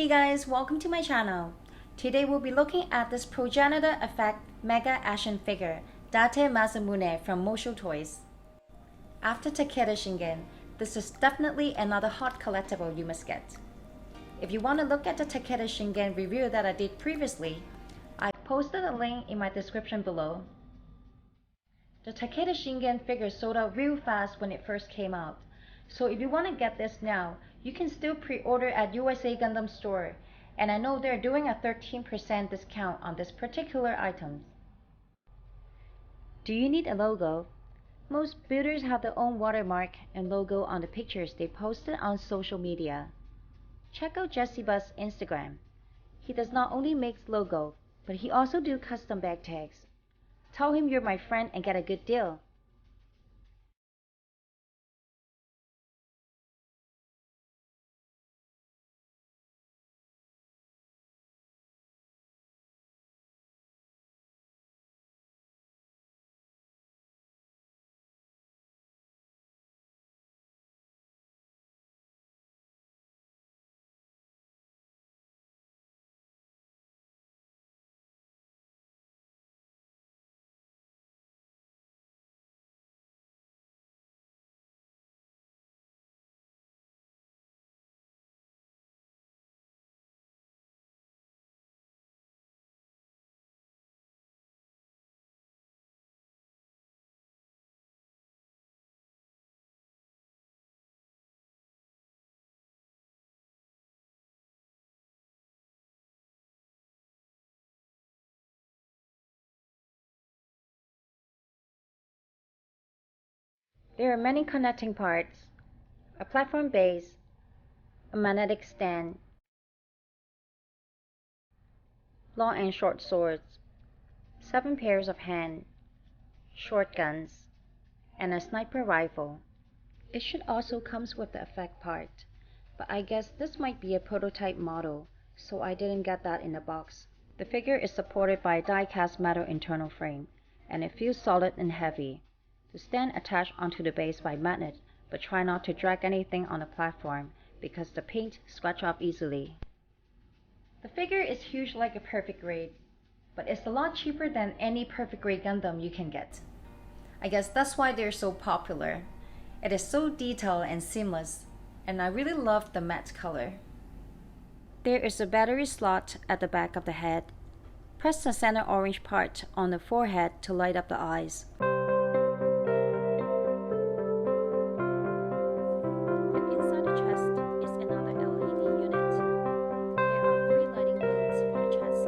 Hey guys, welcome to my channel. Today we'll be looking at this Progenitor Effect Mega Action Figure, Date Masamune from Mosho Toys. After Takeda Shingen, this is definitely another hot collectible you must get. If you want to look at the Takeda Shingen review that I did previously, I posted a link in my description below. The Takeda Shingen figure sold out real fast when it first came out, so if you want to get this now, you can still pre-order at USA Gundam Store, and I know they're doing a 13% discount on this particular item. Do you need a logo? Most builders have their own watermark and logo on the pictures they posted on social media. Check out Jesseba's Instagram. He does not only make logo, but he also do custom bag tags. Tell him you're my friend and get a good deal. There are many connecting parts, a platform base, a magnetic stand, long and short swords, 7 pairs of hand, short guns, and a sniper rifle. It should also comes with the effect part, but I guess this might be a prototype model, so I didn't get that in the box. The figure is supported by a die-cast metal internal frame, and it feels solid and heavy. The stand attached onto the base by magnet, but try not to drag anything on the platform because the paint scratch off easily. The figure is huge like a perfect grade, but it's a lot cheaper than any perfect grade Gundam you can get. I guess that's why they're so popular. It is so detailed and seamless, and I really love the matte color. There is a battery slot at the back of the head. Press the center orange part on the forehead to light up the eyes. Inside the chest is another LED unit. There are 3 lighting modes for the chest.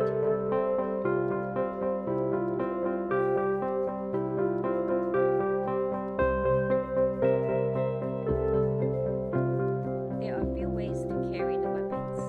There are a few ways to carry the weapons.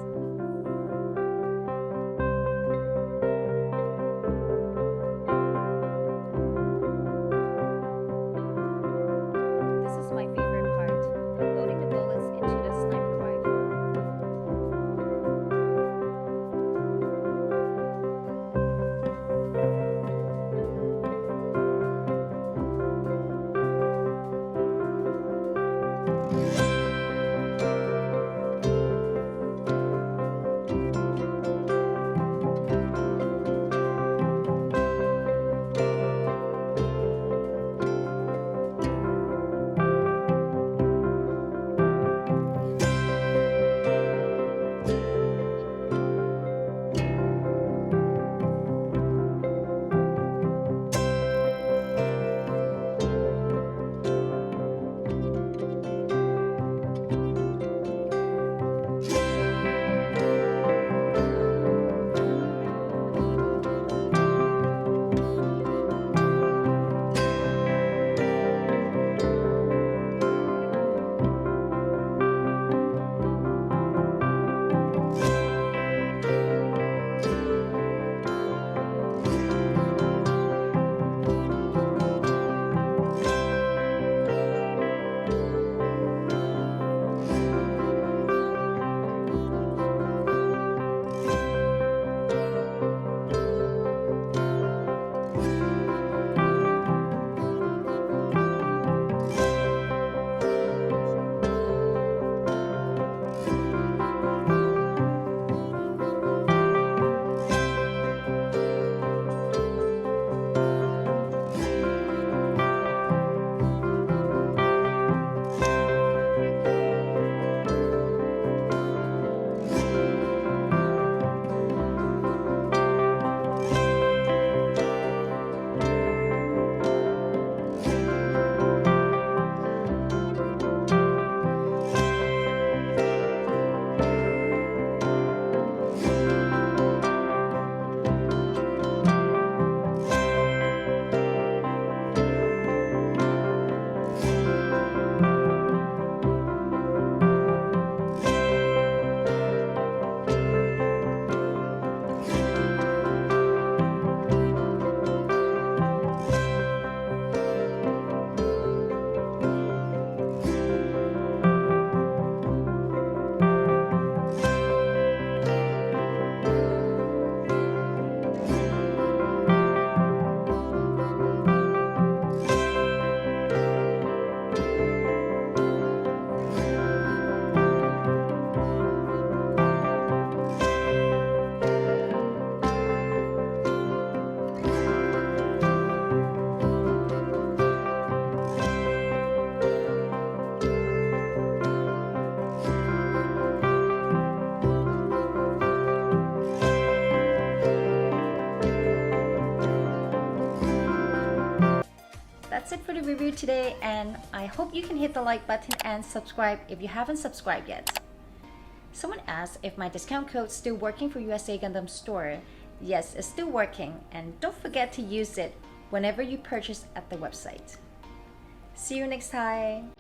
that's it for the review today, and I hope you can hit the like button and subscribe if you haven't subscribed yet. Someone asked if my discount code's still working for USA Gundam Store. Yes, it's still working, and don't forget to use it whenever you purchase at the website. See you next time!